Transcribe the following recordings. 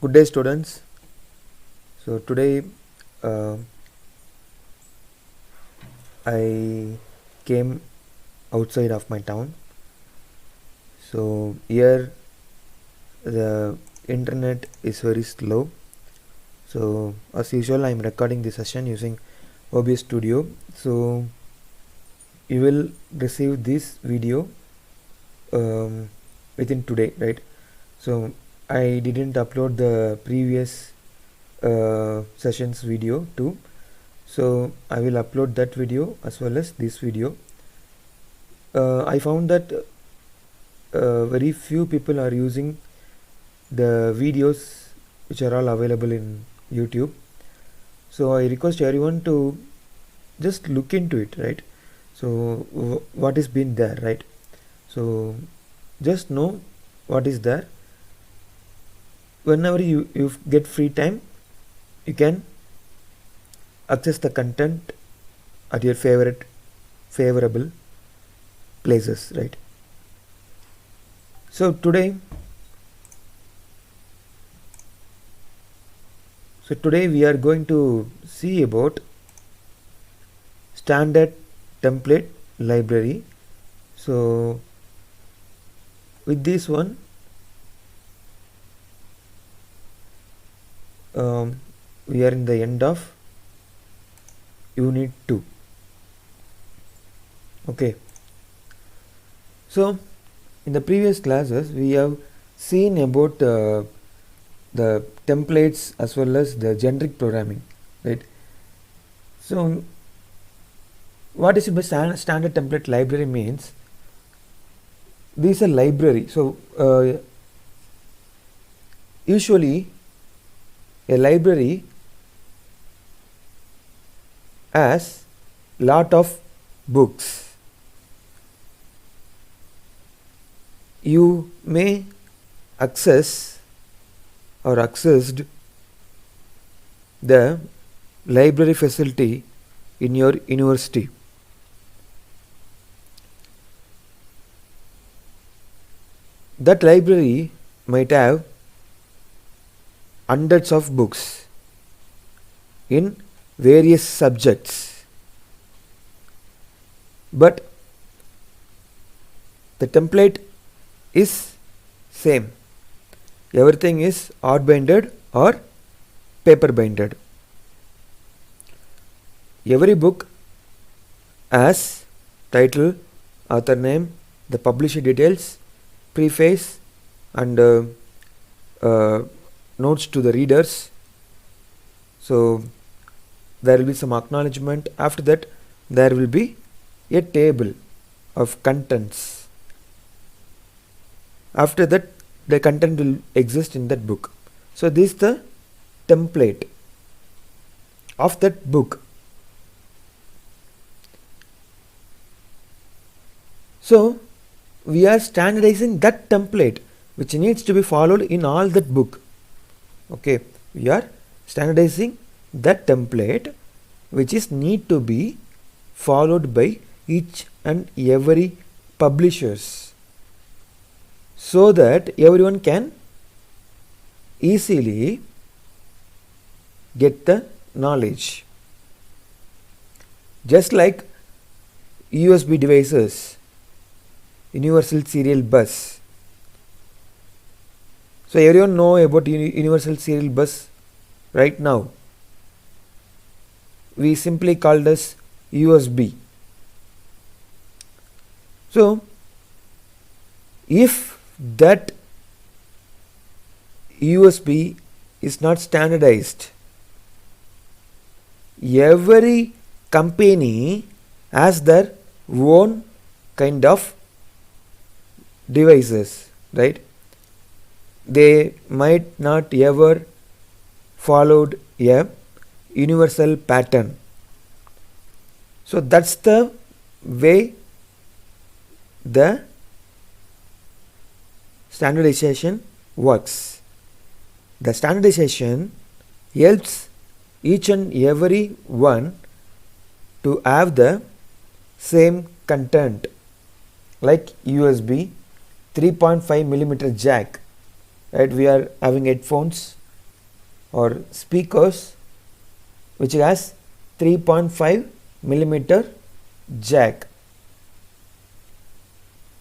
Good day, students. So today uh, I came outside of my town. So here the internet is very slow. So as usual, I'm recording the session using OBS Studio. So you will receive this video within today, right? So I didn't upload the previous sessions video too. So I will upload that video as well as this video. I found that very few people are using the videos which are all available in YouTube. So I request everyone to just look into it, right? So what is been there, right? So just know what is there. Whenever you get free time, you can access the content at your favorable places, right? So today we are going to see about standard template library. So with this one we are in the end of unit 2. Okay, so in the previous classes we have seen about the templates as well as the generic programming, right? So what is a standard template library means? This is a library. So usually a library has lot of books. You may access or accessed the library facility in your university. That library might have hundreds of books in various subjects, but the template is same. Everything is art binded or paper binded. Every book has title, author name, the publisher details, preface and notes to the readers. So there will be some acknowledgement. After that there will be a table of contents. After that the content will exist in that book. So this is the template of that book. So we are standardizing that template which needs to be followed in all that book. Okay, we are standardizing that template which is need to be followed by each and every publishers, so that everyone can easily get the knowledge. Just like USB devices, universal serial bus. So everyone know about universal serial bus right now. We simply called as USB. So if that USB is not standardized, every company has their own kind of devices, right? They might not ever followed a universal pattern. So that's the way the standardization works. The standardization helps each and every one to have the same content, like USB 3.5 millimeter jack, right? We are having headphones or speakers which has 3.5 millimeter jack.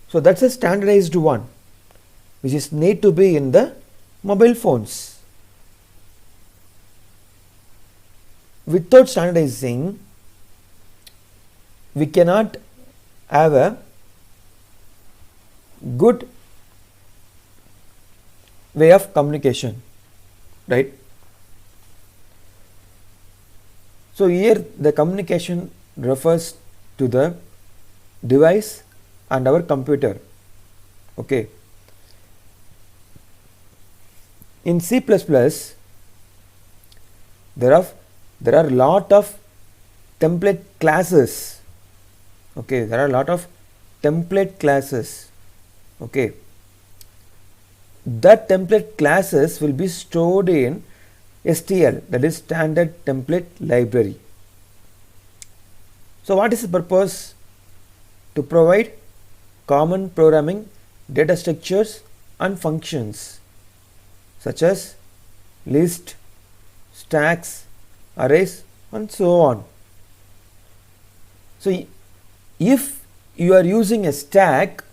So that's a standardized one which is need to be in the mobile phones. Without standardizing, we cannot have a good way of communication, right? So here the communication refers to the device and our computer. Okay. In C++, there are lot of template classes. Okay, there are a lot of template classes. Okay, that template classes will be stored in STL, that is standard template library. So what is the purpose? To provide common programming data structures and functions such as list, stacks, arrays and so on. So if you are using a stack,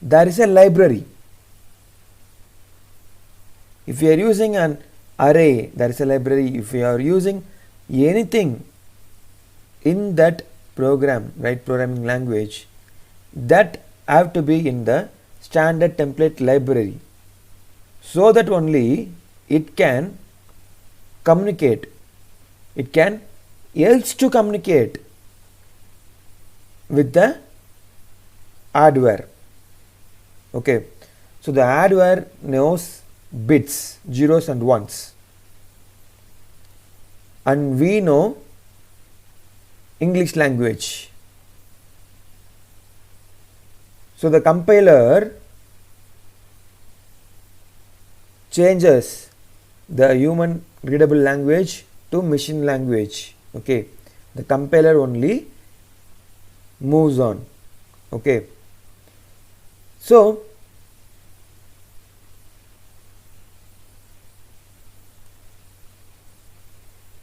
there is a library. If you are using an array, there is a library. If you are using anything in that program, right, programming language, that have to be in the standard template library, so that only it can communicate. It can else to communicate with the hardware. Okay, so the hardware knows bits, zeros and ones, and we know English language. So the compiler changes the human readable language to machine language. Okay, the compiler only moves on. Okay, so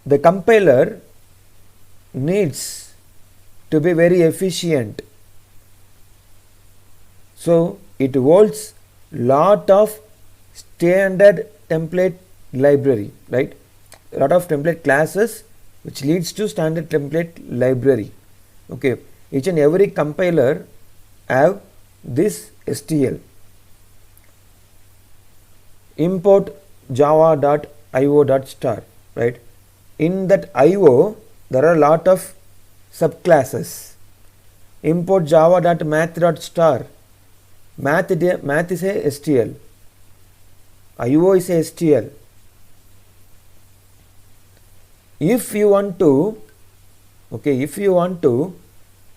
the compiler needs to be very efficient, so it holds lot of standard template library, right, a lot of template classes which leads to standard template library. Okay, each and every compiler have this STL. Import java.io.star, right? In that IO there are a lot of subclasses. Import java.math.star. Math is a STL. IO is a STL. If you want to, okay, if you want to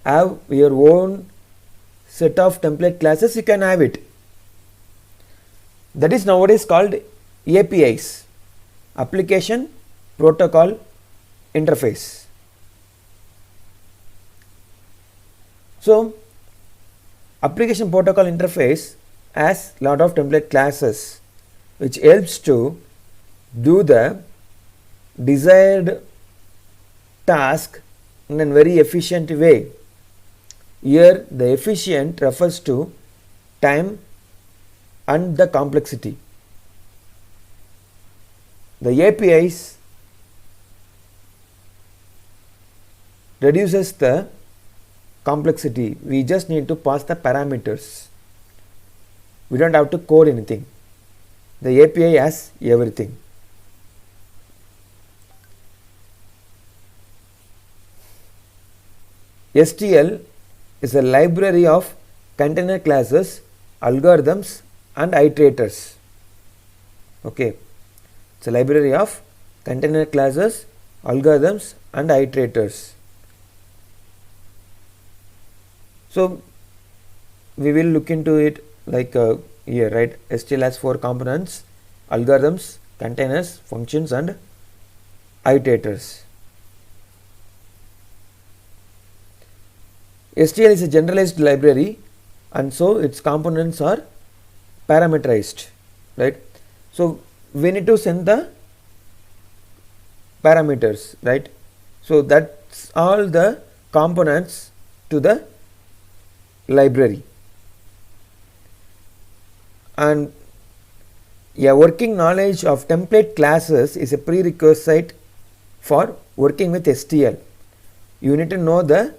have your own set of template classes, you can have it. That is nowadays called APIs, application protocol interface. So application protocol interface has lot of template classes which helps to do the desired task in a very efficient way. Here the efficient refers to time and the complexity. The APIs reduces the complexity. We just need to pass the parameters. We don't have to code anything. The API has everything. STL is a library of container classes, algorithms and iterators. Okay, it's a library of container classes, algorithms and iterators. So we will look into it like here, right? STL has 4 components: algorithms, containers, functions and iterators. STL is a generalized library and so its components are parameterized, right? So we need to send the parameters, right? So that's all the components to the library. And a working knowledge of template classes is a prerequisite for working with STL. You need to know the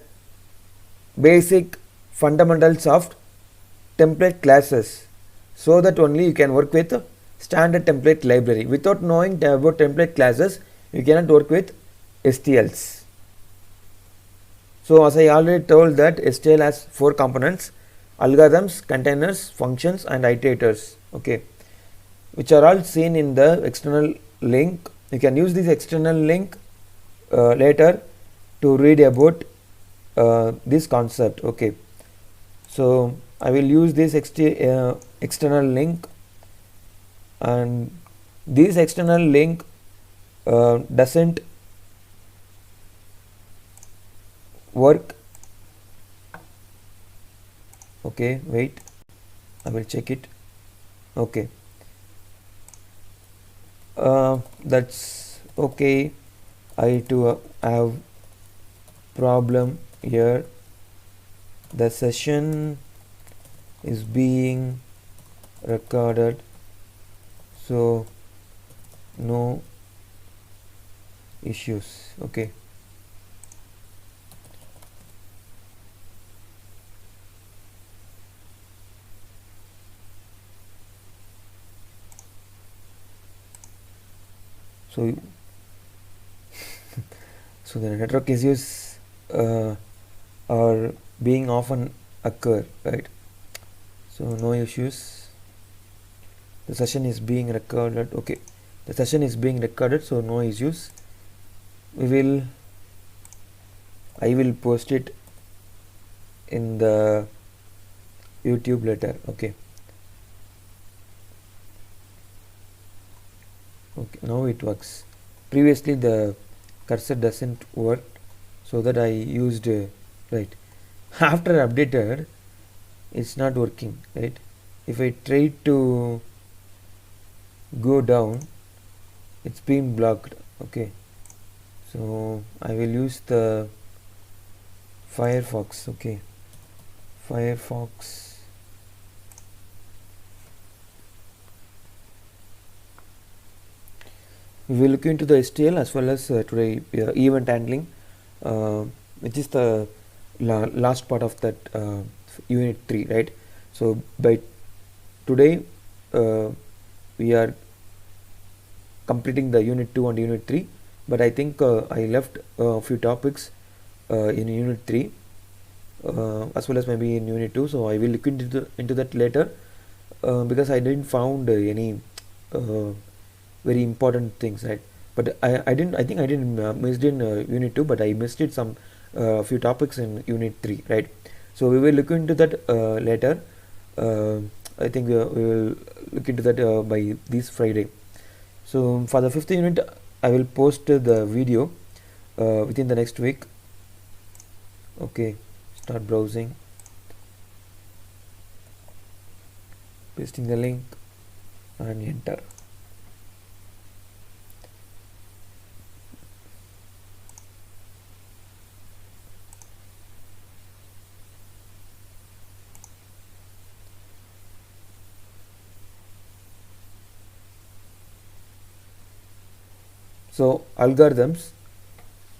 basic fundamentals of template classes, so that only you can work with standard template library. Without knowing about template classes, you cannot work with STLs. So as I already told that STL has 4 components: algorithms, containers, functions and iterators, okay, which are all seen in the external link. You can use this external link later to read about this concept, okay. So I will use this external link, and this external link doesn't work. Okay, wait, I will check it. Okay, that's okay. I too have problem here. The session is being recorded, so no issues, okay. So so the network issues are being often occur, right? So no issues. The session is being recorded, okay. The session is being recorded, so no issues. I will post it in the YouTube later, okay. Okay, now it works. Previously the cursor doesn't work, so that I used right. After updated, it's not working, right? If I try to go down, it's been blocked, okay. So I will use the Firefox, okay. Firefox. We will look into the STL as well as today event handling, which is the last part of that unit 3, right? So by today we are completing the unit 2 and unit 3, but I think I left a few topics in unit 3 as well as maybe in unit 2, so I will look into that later because I didn't found any very important things, right? But I think I didn't missed in unit 2, but I missed it some few topics in unit 3, right? So we will look into that later. I think we will look into that by this Friday. So for the 5th unit, I will post the video within the next week. Okay, start browsing, pasting the link and enter. So algorithms,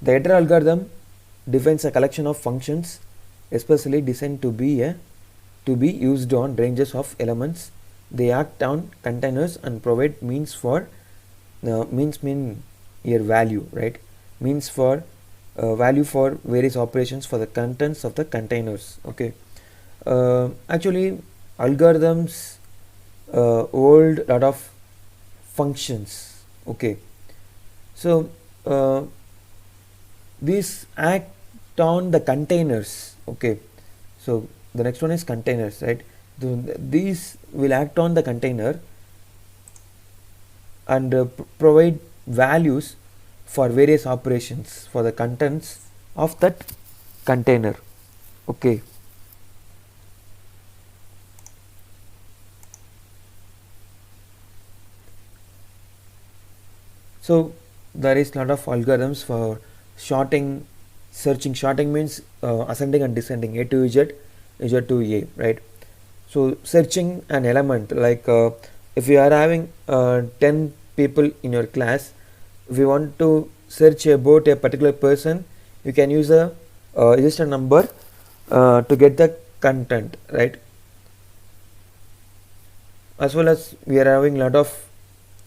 the header algorithm defines a collection of functions especially designed to be used on ranges of elements. They act on containers and provide means for mean here value, right? Means for value for various operations for the contents of the containers, okay. Actually algorithms hold lot of functions, okay. So these act on the containers, okay. So the next one is containers, right? These will act on the container and provide values for various operations for the contents of that container, okay. So there is lot of algorithms for sorting, searching. Sorting means ascending and descending, A to Z, Z to A, right? So searching an element, like if you are having 10 people in your class, if you want to search about a particular person, you can use a register number to get the content, right? As well as we are having lot of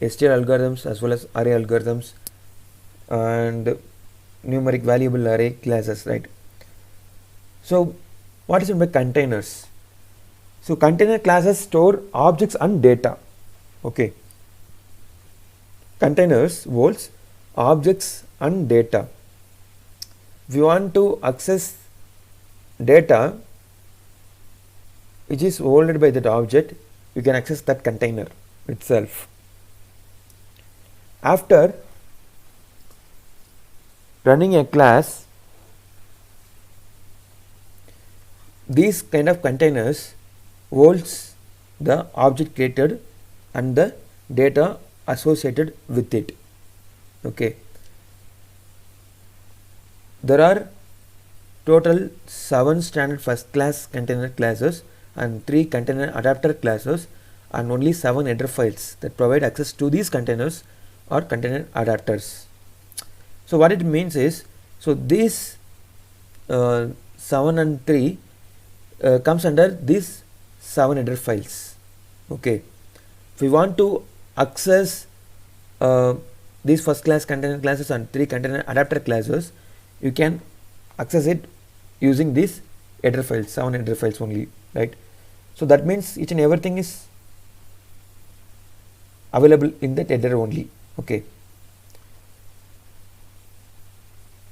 STL algorithms as well as array algorithms and numeric valuable array classes, right? So what is meant by containers? So container classes store objects and data. Okay. Containers holds objects and data. If you want to access data which is held by that object, you can access that container itself. After running a class, these kind of containers holds the object created and the data associated with it. Okay. There are total 7 standard first class container classes and 3 container adapter classes and only 7 header files that provide access to these containers or container adapters. So what it means is, so these 7 and 3 comes under these 7 header files. Okay. If we want to access these first class container classes and 3 container adapter classes, you can access it using these header files, 7 header files only, right? So that means each and everything is available in that header only. Okay.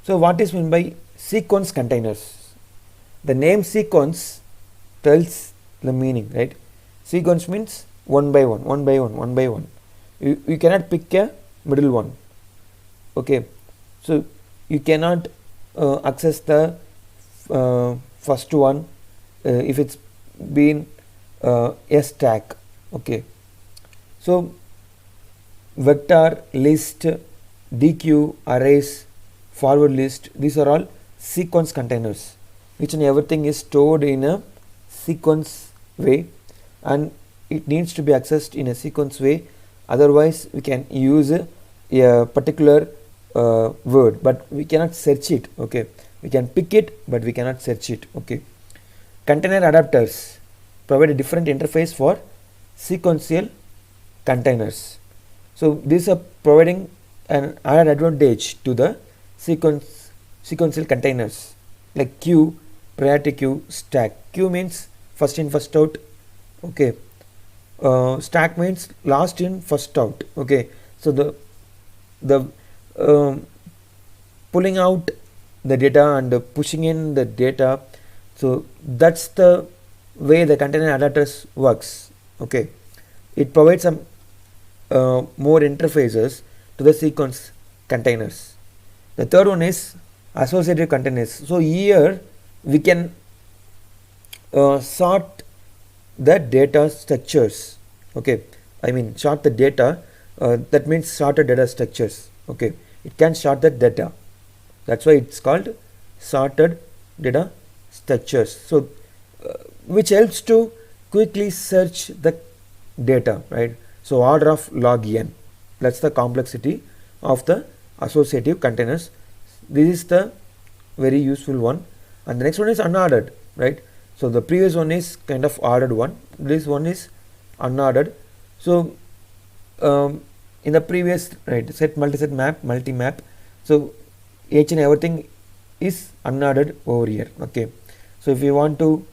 So what is meant by sequence containers? The name sequence tells the meaning, right? Sequence means one by one, one by one, one by one. You cannot pick a middle one. Okay. So you cannot access the first one if it's been a stack. Okay. So vector, list, DQ, arrays, forward list, these are all sequence containers. Each and everything is stored in a sequence way and it needs to be accessed in a sequence way, otherwise we can use a particular word but we cannot search it. Okay, we can pick it but we cannot search it. Okay. Container adapters provide a different interface for sequential containers. So these are providing an added advantage to the sequential containers like queue, priority queue, stack. Queue means first in first out. Okay. Stack means last in first out. Okay. So the pulling out the data and pushing in the data, so that's the way the container adapters works. Okay. It provides some more interfaces to the sequence containers. The third one is associative containers. So here we can sort the data structures. Okay, I mean sort the data, that means sorted data structures. Okay, it can sort the data, that's why it's called sorted data structures. So which helps to quickly search the data, right? So order of log n, that's the complexity of the associative containers. This is the very useful one, and the next one is unordered, right? So the previous one is kind of ordered one, this one is unordered. So in the previous, right, set, multi-set, map, multi-map, so each and everything is unordered over here. Okay, so if you want to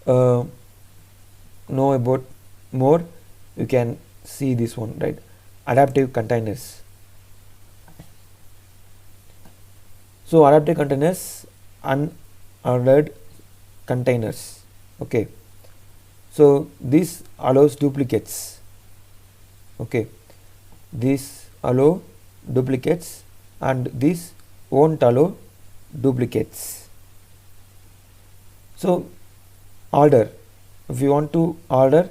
know about more, you can see this one, right? Adaptive containers. So adaptive containers, unordered containers. Okay, so this allows duplicates. Okay, this allow duplicates and this won't allow duplicates. So order, if you want to order,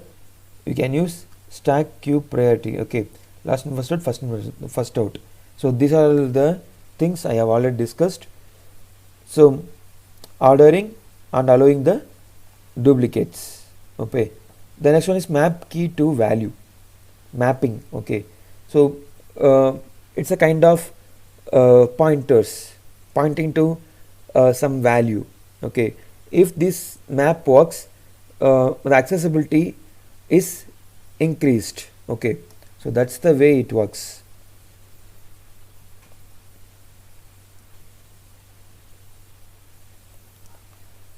you can use stack queue priority. Okay, last in first out, first in first out. So these are the things I have already discussed. So ordering and allowing the duplicates. Okay, the next one is map key to value mapping. Okay, so it's a kind of pointers pointing to some value. Okay, if this map works, the accessibility is increased. Okay, so that's the way it works.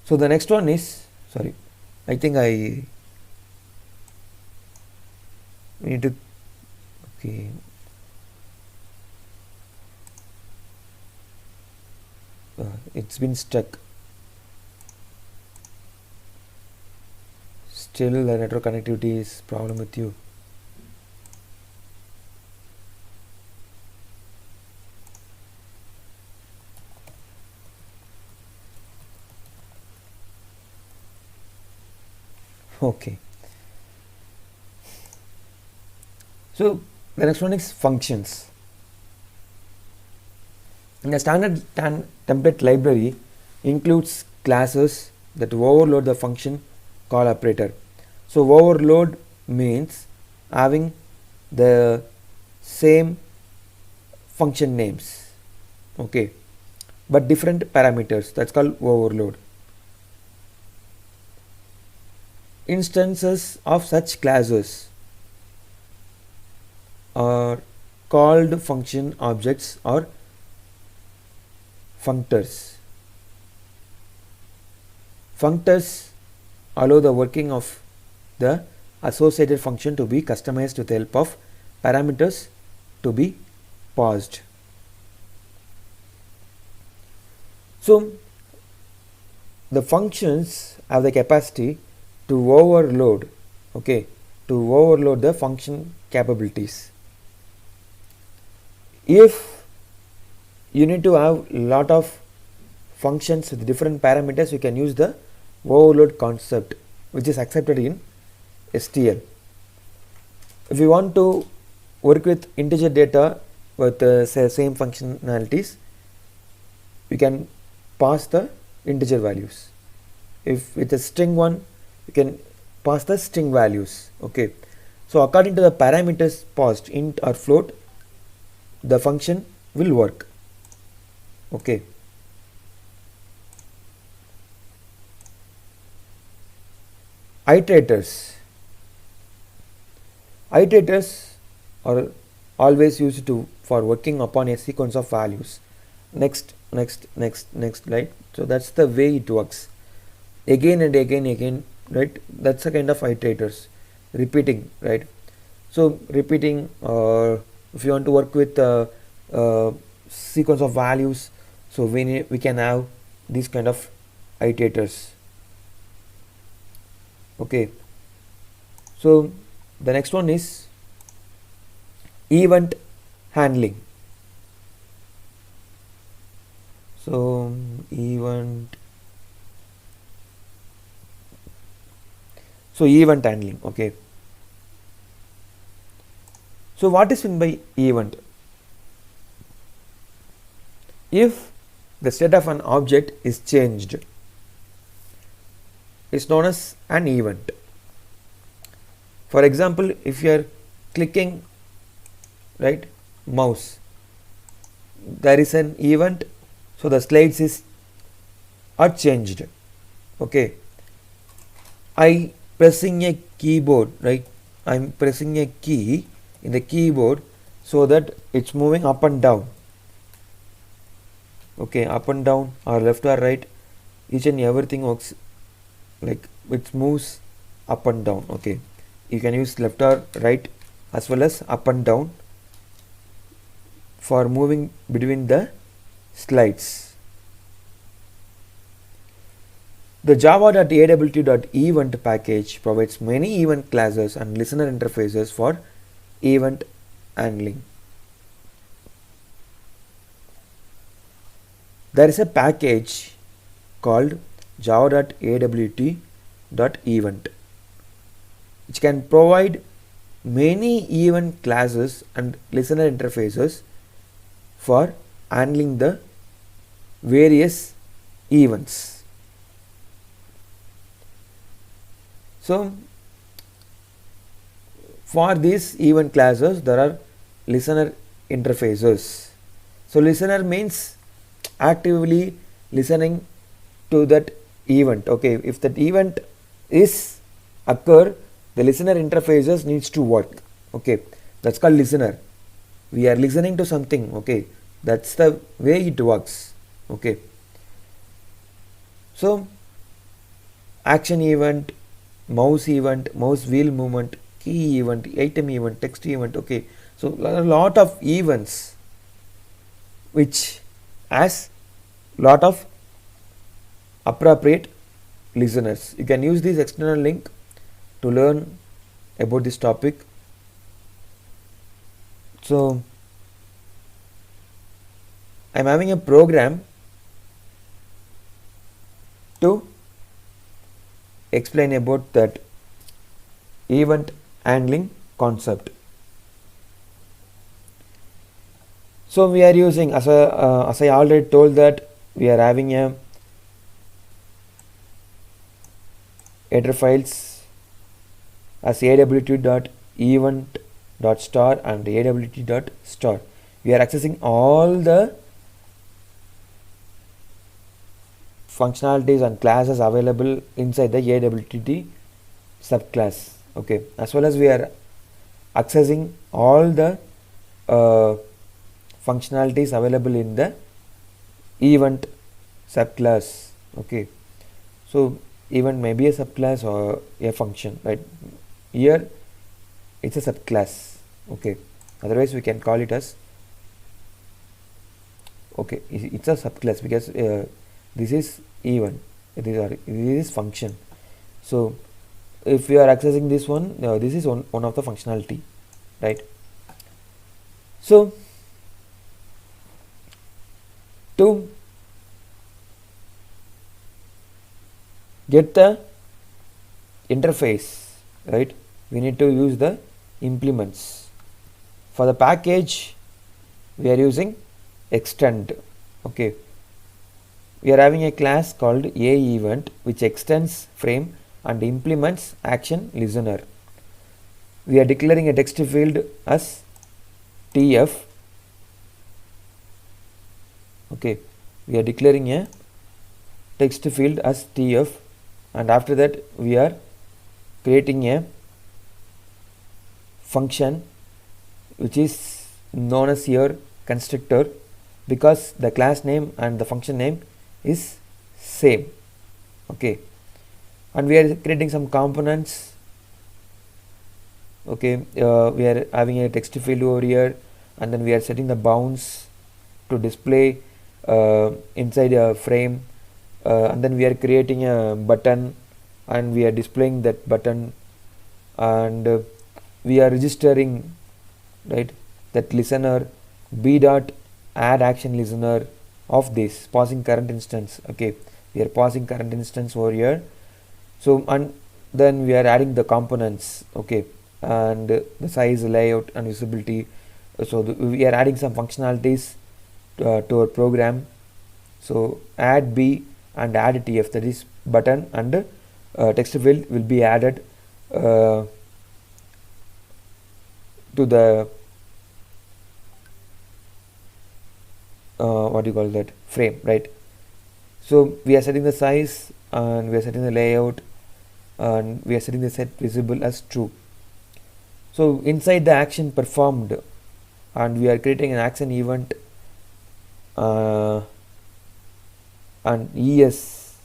So the next one is, sorry, I think I need to, okay, it's been stuck. Still the network connectivity is problem with you. Okay, so the next one is functions. In a standard template library includes classes that overload the function call operator. So overload means having the same function names, okay, but different parameters. That's called overload. Instances of such classes are called function objects or functors. Functors allow the working of the associated function to be customized with the help of parameters to be passed. So the functions have the capacity to overload, okay, to overload the function capabilities. If you need to have lot of functions with different parameters, you can use the overload concept, which is accepted in STL. If you want to work with integer data with say same functionalities, you can pass the integer values. If with a string one, you can pass the string values. Okay, so according to the parameters passed, int or float, the function will work. Okay, iterators. Iterators are always used to for working upon a sequence of values. Next, right? So that's the way it works. Again and again, right? That's a kind of iterators, repeating, right? So repeating, if you want to work with sequence of values, so we can have these kind of iterators. Okay, so the next one is event handling. So event handling. Okay, so what is meant by event? If the state of an object is changed, is known as an event. For example, if you are clicking right mouse, there is an event, so the slides are changed. Okay, I pressing a keyboard, right? I'm pressing a key in the keyboard so that it's moving up and down. Okay, up and down or left or right, each and everything works like it moves up and down. Okay, you can use left or right as well as up and down for moving between the slides. The java.awt.event package provides many event classes and listener interfaces for event handling. There is a package called java.awt.event which can provide many event classes and listener interfaces for handling the various events. So for these event classes there are listener interfaces. So listener means actively listening to that event. Okay, if that event is occur, the listener interfaces needs to work. Okay, that's called listener. We are listening to something. Okay, that's the way it works. Okay, so action event, mouse wheel movement, key event, item event, text event. Okay, so a lot of events which has lot of appropriate listeners. You can use this external link to learn about this topic. So I'm having a program to explain about that event handling concept. So we are using, as I already told, that we are having a header files as awt.event.star and awt.star. We are accessing all the functionalities and classes available inside the awt subclass. Okay, as well as we are accessing all the functionalities available in the event subclass. Okay, so event may be a subclass or a function, right? Here it's a subclass. Okay, otherwise we can call it as, okay, it's a subclass because this is event, it is function. So if we are accessing this one, this is one of the functionality, right? So to get the interface, right, we need to use the implements. For the package we are using extend. Okay, we are having a class called aEvent which extends frame and implements action listener. We are declaring a text field as tf. Okay, we are declaring a text field as tf, and after that we are creating a function which is known as here constructor, because the class name and the function name is same. Okay, and we are creating some components. Okay, we are having a text field over here, and then we are setting the bounds to display inside a frame, and then we are creating a button and we are displaying that button, and we are registering, right, that listener b dot add action listener of this passing current instance. Okay, we are passing current instance over here. So and then we are adding the components. Okay, and the size, layout and visibility. So we are adding some functionalities to our program. So add b and add tf, that is button and text field will be added to the what do you call that, frame, right? So we are setting the size and we are setting the layout and we are setting the set visible as true. So inside the action performed, and we are creating an action event and es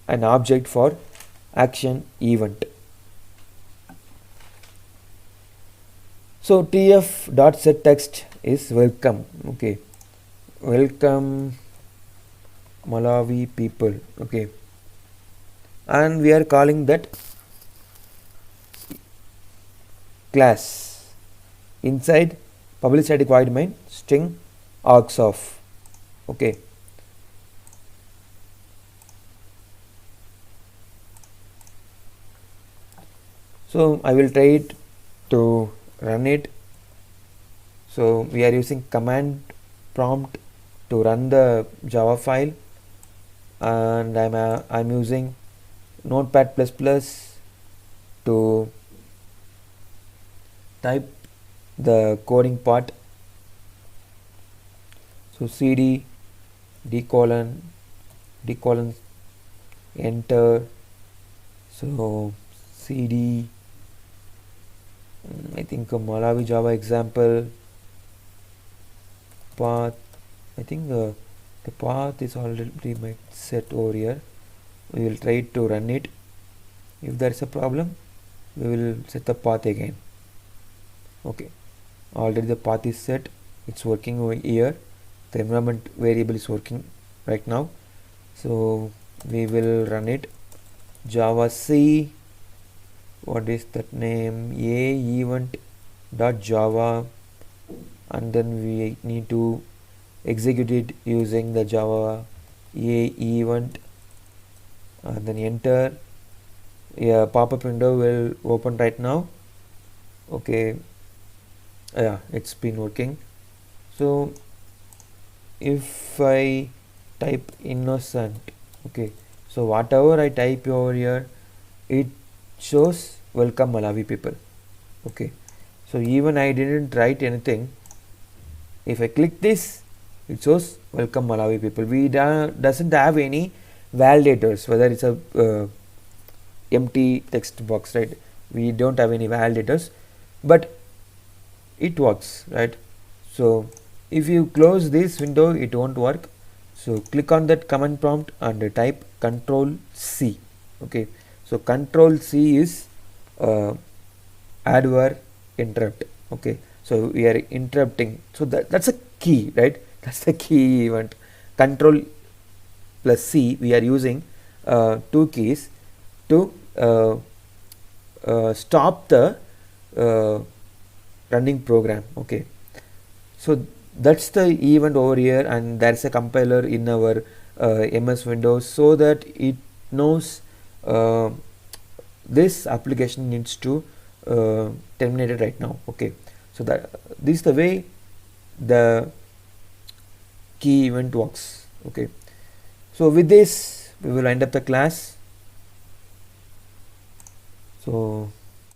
an object for action event. So tf dot set text is welcome. Okay, welcome Malawi people. Okay, and we are calling that class inside public static void main string args of. Okay, so I will try it to run it. So we are using command prompt to run the Java file, and I'm using Notepad++ to type the coding part. So cd d colon enter. So cd, I think a Malawi Java example path. I think the path is already might set over here. We will try to run it. If there is a problem, we will set the path again. Okay, already the path is set. It's working over here. The environment variable is working right now. So we will run it. Java C, what is that name? A event.java, and then we need to execute it using the Java A event, and then enter. Yeah, pop-up window will open right now. Okay, yeah, it's been working. So if I type innocent, okay, so whatever I type over here, it shows welcome Malawi people. Okay, so even I didn't write anything, if I click this, it shows welcome Malawi people. We doesn't have any validators, whether it's a empty text box, right? We don't have any validators, but it works, right? So if you close this window, it won't work. So click on that command prompt and type Control C. Okay, so Control C is adware interrupt. Okay, so we are interrupting. So that's a key, right? That's the key event. Control plus C, we are using two keys to stop the running program. Okay, so that's the event over here, and there's a compiler in our MS Windows, so that it knows this application needs to terminate it right now. Okay, so that this is the way the key event works. Okay, so with this we will end up the class. So